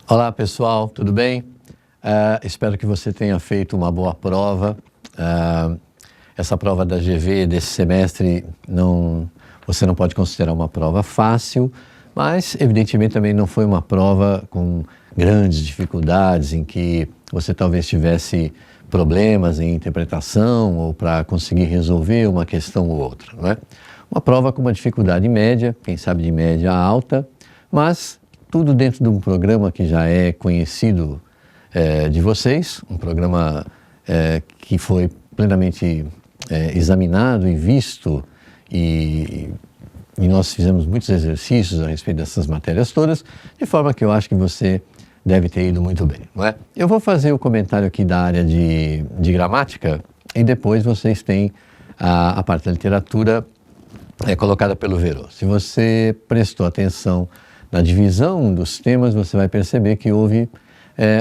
Olá pessoal, tudo bem? Espero que você tenha feito uma boa prova. Essa prova da GV desse semestre você não pode considerar uma prova fácil, mas evidentemente também não foi uma prova com grandes dificuldades em que você talvez tivesse problemas em interpretação ou para conseguir resolver uma questão ou outra, não é? Uma prova com uma dificuldade média, quem sabe de média alta, mas tudo dentro de um programa que já é conhecido de vocês, um programa que foi plenamente examinado e visto e nós fizemos muitos exercícios a respeito dessas matérias todas, de forma que eu acho que você deve ter ido muito bem, não é? Eu vou fazer o comentário aqui da área de gramática e depois vocês têm a parte da literatura colocada pelo Verô. Se você prestou atenção na divisão dos temas, você vai perceber que houve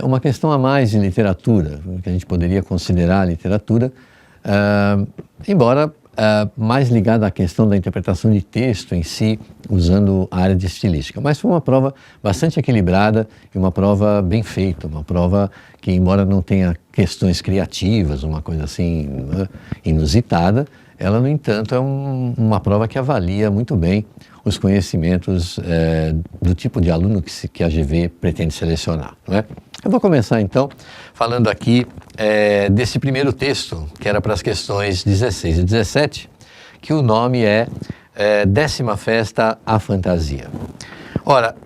uma questão a mais em literatura, que a gente poderia considerar literatura, embora mais ligada à questão da interpretação de texto em si, usando a área de estilística. Mas foi uma prova bastante equilibrada e uma prova bem feita, uma prova que, embora não tenha questões criativas, uma coisa assim inusitada, ela, no entanto, é uma prova que avalia muito bem os conhecimentos do tipo de aluno que a GV pretende selecionar, não é? Eu vou começar, então, falando aqui desse primeiro texto, que era para as questões 16 e 17, que o nome é 10ª Festa à Fantasia. Ora,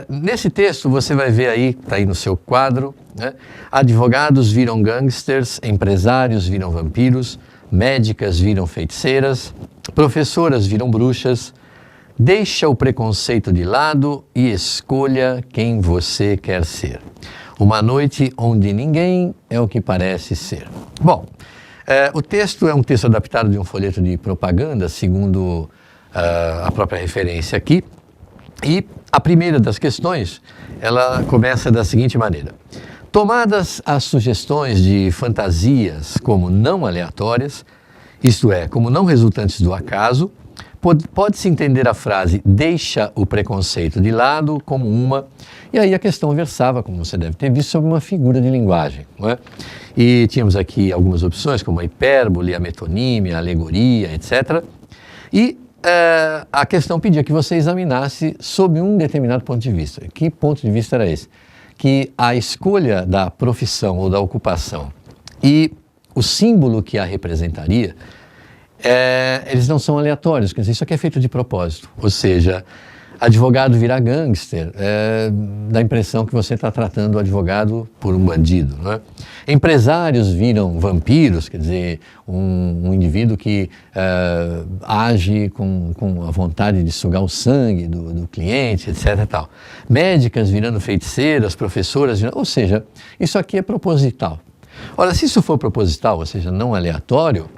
nesse texto você vai ver aí, está aí no seu quadro, né? Advogados viram gangsters, empresários viram vampiros, médicas viram feiticeiras, professoras viram bruxas. Deixa o preconceito de lado e escolha quem você quer ser. Uma noite onde ninguém é o que parece ser. Bom, o texto é um texto adaptado de um folheto de propaganda, segundo a própria referência aqui. E a primeira das questões, ela começa da seguinte maneira. Tomadas as sugestões de fantasias como não aleatórias, isto é, como não resultantes do acaso, pode-se entender a frase deixa o preconceito de lado como uma, e aí a questão versava, como você deve ter visto, sobre uma figura de linguagem, não é? E tínhamos aqui algumas opções, como a hipérbole, a metonímia, a alegoria, etc. E a questão pedia que você examinasse sob um determinado ponto de vista. Que ponto de vista era esse? Que a escolha da profissão ou da ocupação e o símbolo que a representaria, eles não são aleatórios, quer dizer, isso aqui é feito de propósito. Ou seja, advogado virar gangster, dá a impressão que você está tratando o advogado por um bandido, não é? Empresários viram vampiros, quer dizer, um indivíduo que age com a vontade de sugar o sangue do cliente, etc. e tal. Médicas virando feiticeiras, professoras virando... Ou seja, isso aqui é proposital. Ora, se isso for proposital, ou seja, não aleatório,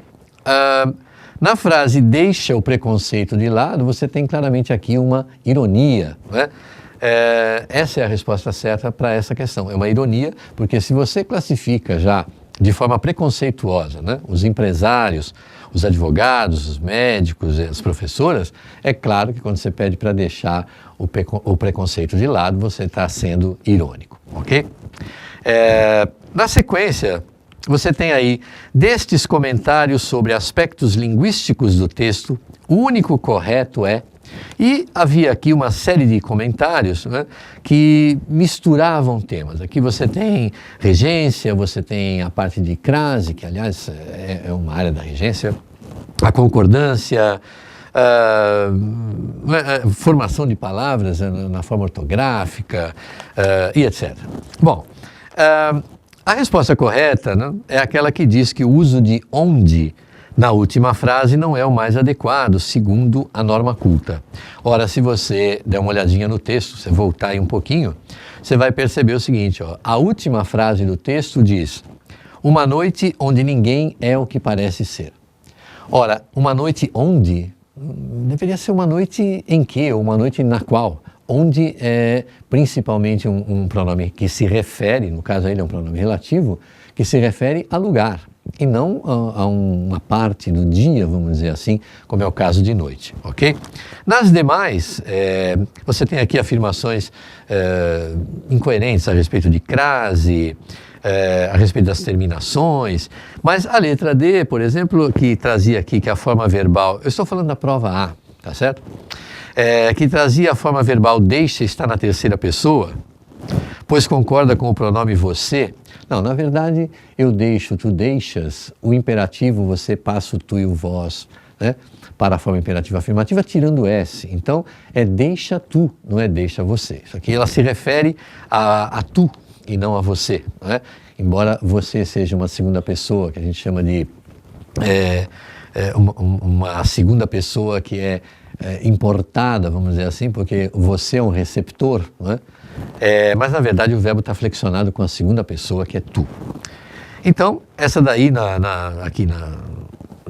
na frase deixa o preconceito de lado, você tem claramente aqui uma ironia, né? Essa é a resposta certa para essa questão. É uma ironia, porque se você classifica já de forma preconceituosa, né, os empresários, os advogados, os médicos, as professoras, é claro que quando você pede para deixar o preconceito de lado, você está sendo irônico, ok? Na sequência, você tem aí, destes comentários sobre aspectos linguísticos do texto, o único correto é... E havia aqui uma série de comentários, né, que misturavam temas. Aqui você tem regência, você tem a parte de crase, que aliás é uma área da regência, a concordância, formação de palavras na forma ortográfica e etc. Bom, a resposta correta, né, é aquela que diz que o uso de onde na última frase não é o mais adequado, segundo a norma culta. Ora, se você der uma olhadinha no texto, você voltar aí um pouquinho, você vai perceber o seguinte, ó, a última frase do texto diz: uma noite onde ninguém é o que parece ser. Ora, uma noite onde deveria ser uma noite em que, ou uma noite na qual. Onde é principalmente um pronome que se refere, no caso aí ele é um pronome relativo, que se refere a lugar. e não a uma parte do dia, vamos dizer assim, como é o caso de noite, ok? Nas demais, você tem aqui afirmações incoerentes a respeito de crase, a respeito das terminações, mas a letra D, por exemplo, que trazia aqui que a forma verbal, eu estou falando da prova A, tá certo? Que trazia a forma verbal deixa estar na terceira pessoa, pois concorda com o pronome você. Não, na verdade, eu deixo, tu deixas, o imperativo você passa o tu e o vós, né, para a forma imperativa afirmativa, tirando o S. Então, é deixa tu, não é deixa você. Isso aqui ela se refere a tu e não a você, né? Embora você seja uma segunda pessoa, que a gente chama de uma segunda pessoa que é importada, vamos dizer assim, porque você é um receptor, não é? Mas na verdade o verbo está flexionado com a segunda pessoa, que é tu. Então, essa daí,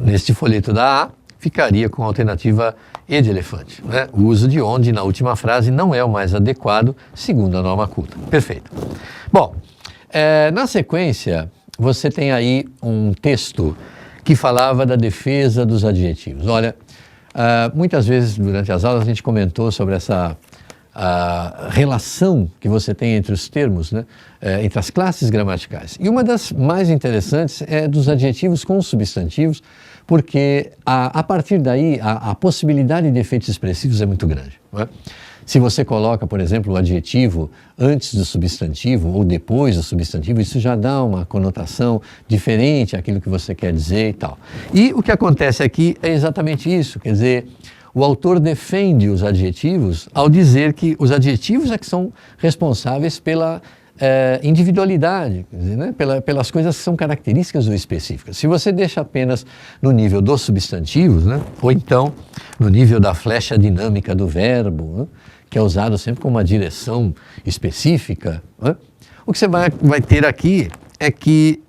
neste folheto da A, ficaria com a alternativa E de elefante, né? O uso de onde na última frase não é o mais adequado, segundo a norma culta. Perfeito. Bom, na sequência, você tem aí um texto que falava da defesa dos adjetivos. Olha, muitas vezes durante as aulas a gente comentou sobre essa relação que você tem entre os termos, né, entre as classes gramaticais. E uma das mais interessantes é dos adjetivos com os substantivos, porque a partir daí a possibilidade de efeitos expressivos é muito grande, não é? Se você coloca, por exemplo, o adjetivo antes do substantivo ou depois do substantivo, isso já dá uma conotação diferente àquilo que você quer dizer e tal. E o que acontece aqui é exatamente isso, quer dizer, o autor defende os adjetivos ao dizer que os adjetivos é que são responsáveis pela individualidade, quer dizer, né? Pelas coisas que são características ou específicas. Se você deixa apenas no nível dos substantivos, né? Ou então no nível da flecha dinâmica do verbo, né? Que é usado sempre com uma direção específica, né? O que você vai ter aqui é que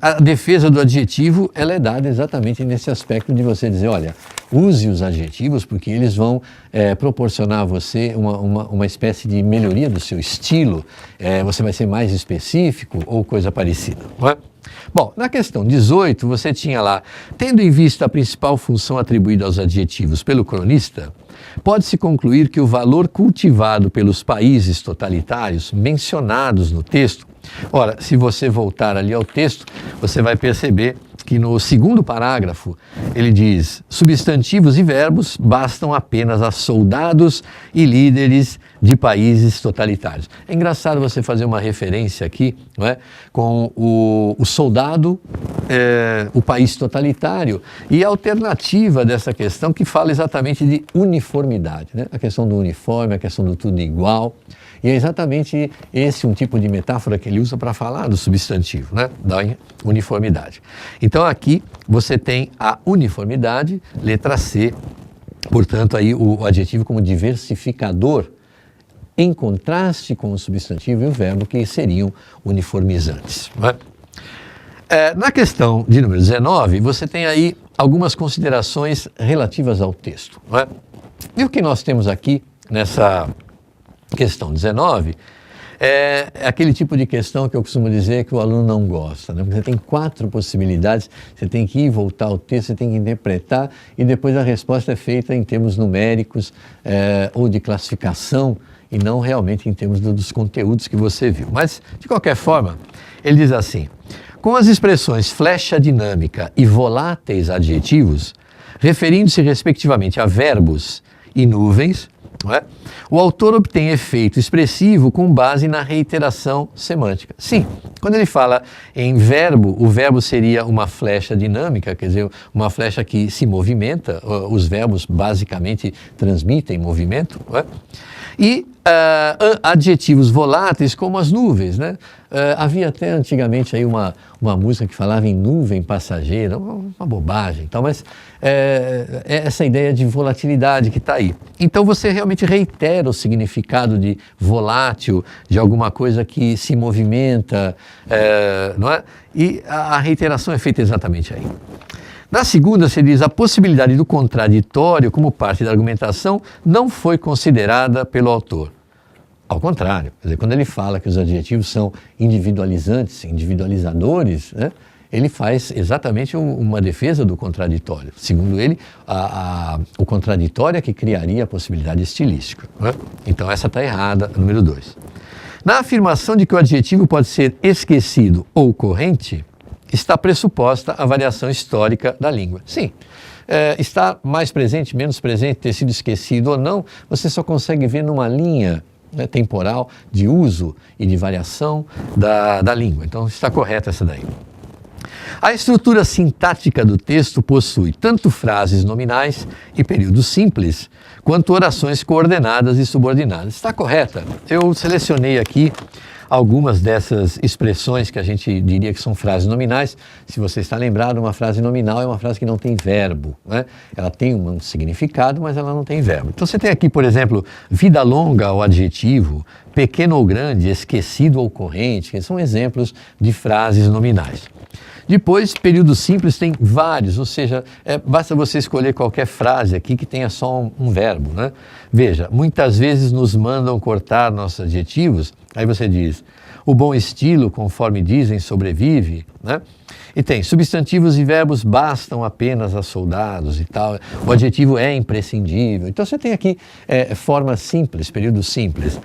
a defesa do adjetivo ela é dada exatamente nesse aspecto de você dizer, olha, use os adjetivos porque eles vão proporcionar a você uma espécie de melhoria do seu estilo, você vai ser mais específico ou coisa parecida, não é? Bom, na questão 18, você tinha lá, tendo em vista a principal função atribuída aos adjetivos pelo cronista, pode-se concluir que o valor cultivado pelos países totalitários mencionados no texto, ora, se você voltar ali ao texto, você vai perceber que no segundo parágrafo ele diz: substantivos e verbos bastam apenas a soldados e líderes de países totalitários. É engraçado você fazer uma referência aqui, não é, com o soldado, o país totalitário, e a alternativa dessa questão que fala exatamente de uniformidade, né? A questão do uniforme, a questão do tudo igual. E é exatamente esse um tipo de metáfora que ele usa para falar do substantivo, né? Da uniformidade. Então aqui você tem a uniformidade, letra C, portanto aí o adjetivo como diversificador, em contraste com o substantivo e o verbo que seriam uniformizantes, não é? Na questão de número 19, você tem aí algumas considerações relativas ao texto, não é? E o que nós temos aqui nessa questão 19 é aquele tipo de questão que eu costumo dizer que o aluno não gosta, né? Porque você tem 4 possibilidades, você tem que ir e voltar ao texto, você tem que interpretar e depois a resposta é feita em termos numéricos ou de classificação e não realmente em termos dos conteúdos que você viu. Mas, de qualquer forma, ele diz assim: com as expressões flecha dinâmica e voláteis adjetivos, referindo-se respectivamente a verbos e nuvens, não é? O autor obtém efeito expressivo com base na reiteração semântica. Sim, quando ele fala em verbo, o verbo seria uma flecha dinâmica, quer dizer, uma flecha que se movimenta, os verbos basicamente transmitem movimento, não é? E adjetivos voláteis como as nuvens, né? Havia até antigamente aí uma música que falava em nuvem passageira, uma bobagem, tal, mas é essa ideia de volatilidade que está aí. Então você realmente reitera o significado de volátil, de alguma coisa que se movimenta, não é? E a reiteração é feita exatamente aí. Na segunda, se diz a possibilidade do contraditório como parte da argumentação não foi considerada pelo autor. Ao contrário, quer dizer, quando ele fala que os adjetivos são individualizantes, individualizadores, né, ele faz exatamente uma defesa do contraditório. Segundo ele, o contraditório é que criaria a possibilidade estilística, né? Então essa está errada, número 2. Na afirmação de que o adjetivo pode ser esquecido ou corrente, está pressuposta a variação histórica da língua. Sim, está mais presente, menos presente, ter sido esquecido ou não, você só consegue ver numa linha, né, temporal de uso e de variação da língua. Então está correta essa daí. A estrutura sintática do texto possui tanto frases nominais e períodos simples, quanto orações coordenadas e subordinadas. Está correta? Eu selecionei aqui algumas dessas expressões que a gente diria que são frases nominais. Se você está lembrado, uma frase nominal é uma frase que não tem verbo, né? Ela tem um significado, mas ela não tem verbo. Então você tem aqui, por exemplo, vida longa ou adjetivo, pequeno ou grande, esquecido ou corrente, que são exemplos de frases nominais. Depois, período simples tem vários, ou seja, basta você escolher qualquer frase aqui que tenha só um verbo, né? Veja, muitas vezes nos mandam cortar nossos adjetivos, aí você diz, o bom estilo, conforme dizem, sobrevive, né? E tem substantivos e verbos bastam apenas a soldados e tal, o adjetivo é imprescindível. Então você tem aqui forma simples, período simples.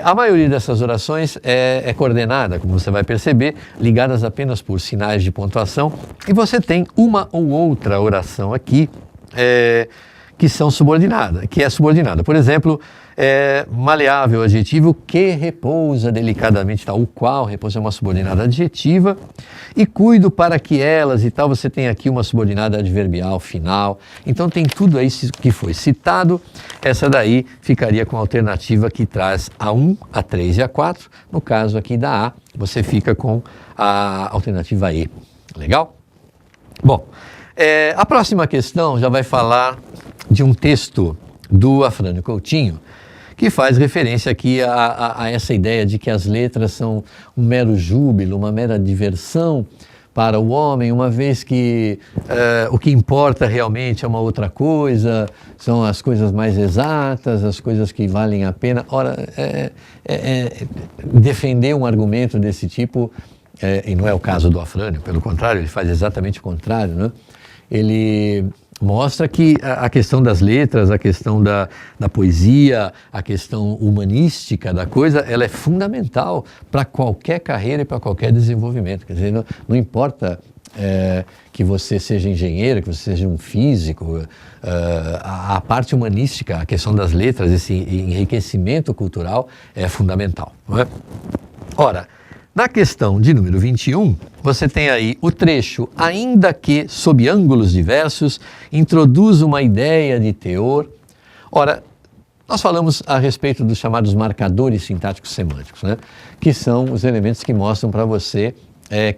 A maioria dessas orações é coordenada, como você vai perceber, ligadas apenas por sinais de pontuação, e você tem uma ou outra oração aqui que é subordinada. Por exemplo, maleável, adjetivo que repousa delicadamente, tal, o qual repousa é uma subordinada adjetiva, e cuido para que elas e tal, você tem aqui uma subordinada adverbial final. Então tem tudo aí que foi citado. Essa daí ficaria com a alternativa que traz a 1, a 3 e a 4. No caso aqui da A, você fica com a alternativa E. Legal? Bom, a próxima questão já vai falar de um texto do Afrânio Coutinho, que faz referência aqui a essa ideia de que as letras são um mero júbilo, uma mera diversão para o homem, uma vez que o que importa realmente é uma outra coisa, são as coisas mais exatas, as coisas que valem a pena. Ora, defender um argumento desse tipo, e não é o caso do Afrânio, pelo contrário, ele faz exatamente o contrário, né? Ele mostra que a questão das letras, a questão da poesia, a questão humanística da coisa, ela é fundamental para qualquer carreira e para qualquer desenvolvimento. Quer dizer, não importa que você seja engenheiro, que você seja um físico, a parte humanística, a questão das letras, esse enriquecimento cultural é fundamental, não é? Ora, na questão de número 21, você tem aí o trecho, ainda que sob ângulos diversos, introduz uma ideia de teor. Ora, nós falamos a respeito dos chamados marcadores sintáticos semânticos, né? Que são os elementos que mostram para você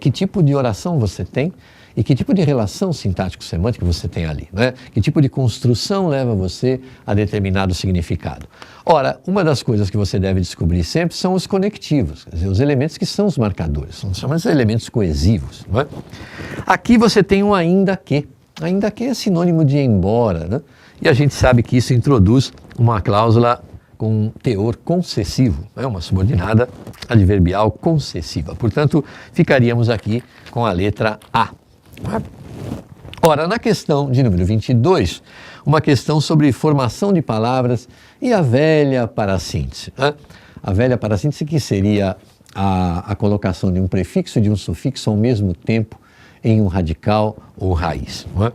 que tipo de oração você tem e que tipo de relação sintático-semântica você tem ali, né? Que tipo de construção leva você a determinado significado. Ora, uma das coisas que você deve descobrir sempre são os conectivos, quer dizer, os elementos que são os marcadores, são chamados elementos coesivos, não é? Aqui você tem um ainda que é sinônimo de embora, né? E a gente sabe que isso introduz uma cláusula com teor concessivo, é uma subordinada adverbial concessiva. Portanto, ficaríamos aqui com a letra A. Ora, na questão de número 22, uma questão sobre formação de palavras e a velha parassíntese, né? A velha parassíntese, que seria a colocação de um prefixo e de um sufixo ao mesmo tempo em um radical ou raiz, não é?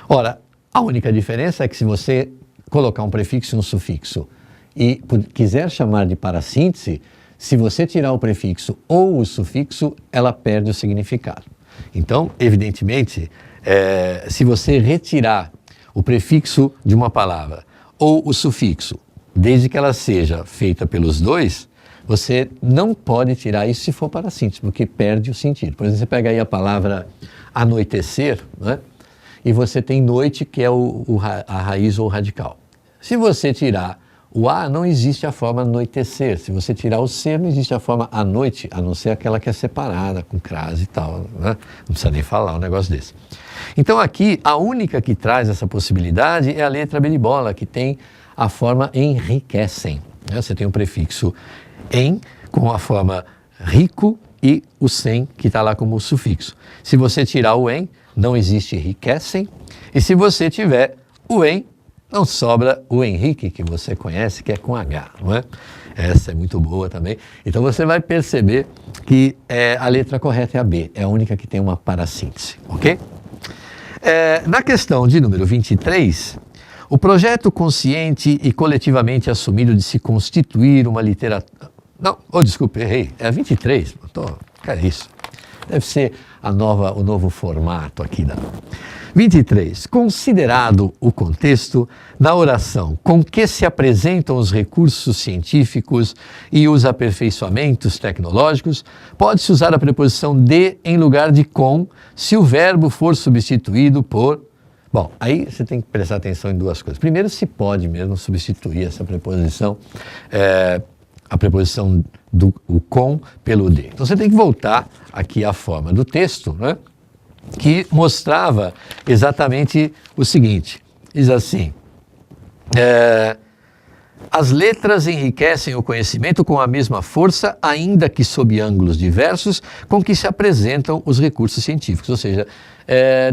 Ora, a única diferença é que se você colocar um prefixo e um sufixo e quiser chamar de parassíntese, se você tirar o prefixo ou o sufixo, ela perde o significado. Então, evidentemente, se você retirar o prefixo de uma palavra ou o sufixo, desde que ela seja feita pelos dois, você não pode tirar isso se for parassíntese, porque perde o sentido. Por exemplo, você pega aí a palavra anoitecer, né? E você tem noite, que é a raiz ou radical. Se você tirar o A, não existe a forma anoitecer. Se você tirar o C, não existe a forma à noite, a não ser aquela que é separada, com crase e tal, né? Não precisa nem falar um negócio desse. Então aqui, a única que traz essa possibilidade é a letra beribola, que tem a forma enriquecem, né? Você tem o prefixo em, com a forma rico e o sem, que está lá como sufixo. Se você tirar o em, não existe enriquecem, e se você tiver o em, não sobra o Henrique, que você conhece, que é com H, não é? Essa é muito boa também. Então você vai perceber que a letra correta é a B, é a única que tem uma parassíntese, ok? Na questão de número 23, o projeto consciente e coletivamente assumido de se constituir uma literatura... Não, desculpe, errei, é a 23, cara, isso. Deve ser o novo formato aqui da... 23. Considerado o contexto, na oração com que se apresentam os recursos científicos e os aperfeiçoamentos tecnológicos, pode-se usar a preposição de em lugar de com, se o verbo for substituído por... Bom, aí você tem que prestar atenção em duas coisas. Primeiro, se pode mesmo substituir essa preposição, a preposição do com pelo de. Então você tem que voltar aqui à forma do texto, né? Que mostrava exatamente o seguinte, diz assim, as letras enriquecem o conhecimento com a mesma força, ainda que sob ângulos diversos, com que se apresentam os recursos científicos, ou seja,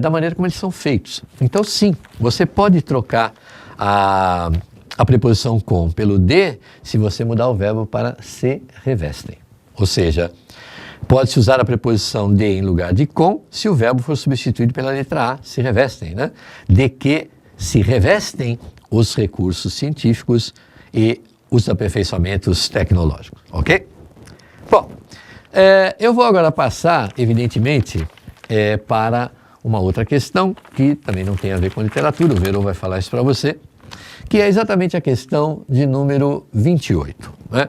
da maneira como eles são feitos. Então sim, você pode trocar a preposição com pelo de, se você mudar o verbo para se revestem, ou seja, pode-se usar a preposição de em lugar de com, se o verbo for substituído pela letra A, se revestem, né? De que se revestem os recursos científicos e os aperfeiçoamentos tecnológicos, ok? Bom, eu vou agora passar, evidentemente, para uma outra questão, que também não tem a ver com literatura, o Verô vai falar isso para você, que é exatamente a questão de número 28, né?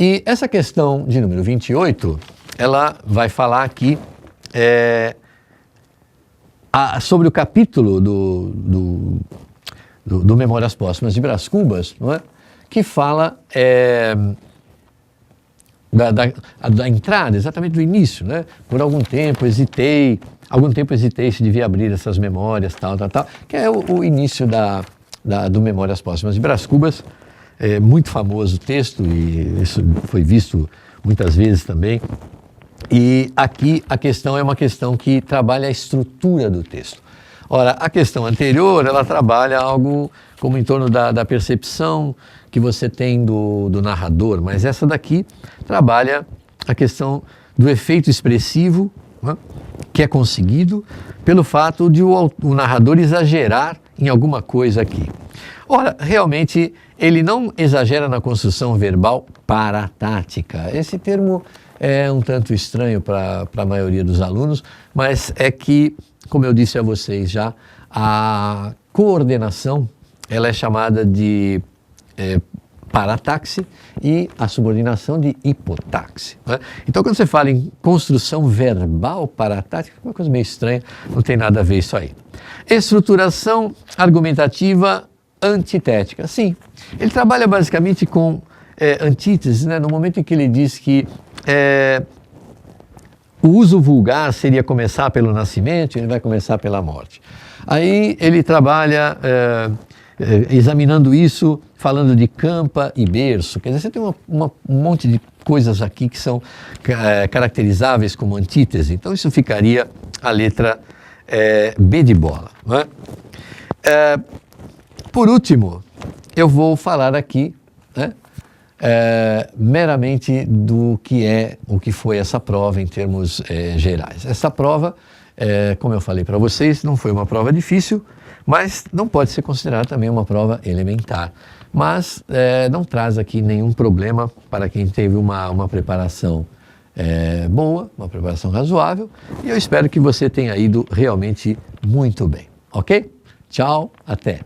E essa questão de número 28, ela vai falar aqui sobre o capítulo do Memórias Póstumas de Brás Cubas, não é? Que fala da entrada, exatamente do início, né? Por algum tempo hesitei se devia abrir essas memórias, tal, que é o início do Memórias Póstumas de Brás Cubas. É muito famoso o texto e isso foi visto muitas vezes também. E aqui a questão é uma questão que trabalha a estrutura do texto. Ora, a questão anterior, ela trabalha algo como em torno da percepção que você tem do narrador, mas essa daqui trabalha a questão do efeito expressivo, né, que é conseguido pelo fato de o narrador exagerar em alguma coisa aqui. Ora, realmente, ele não exagera na construção verbal paratática. Esse termo é um tanto estranho para a maioria dos alunos, mas é que, como eu disse a vocês já, a coordenação ela é chamada de parataxe e a subordinação de hipotaxe, né? Então, quando você fala em construção verbal paratática, é uma coisa meio estranha, não tem nada a ver isso aí. Estruturação argumentativa antitética. Sim, ele trabalha basicamente com antíteses, né? No momento em que ele diz que o uso vulgar seria começar pelo nascimento, ele vai começar pela morte. Aí ele trabalha examinando isso, falando de campa e berço. Quer dizer, você tem um monte de coisas aqui que são caracterizáveis como antítese. Então isso ficaria a letra B de bola, não é? Por último, eu vou falar aqui, né, meramente do que foi essa prova em termos gerais. Essa prova, como eu falei para vocês, não foi uma prova difícil, mas não pode ser considerada também uma prova elementar. Mas não traz aqui nenhum problema para quem teve uma preparação boa, uma preparação razoável, e eu espero que você tenha ido realmente muito bem, ok? Tchau, até!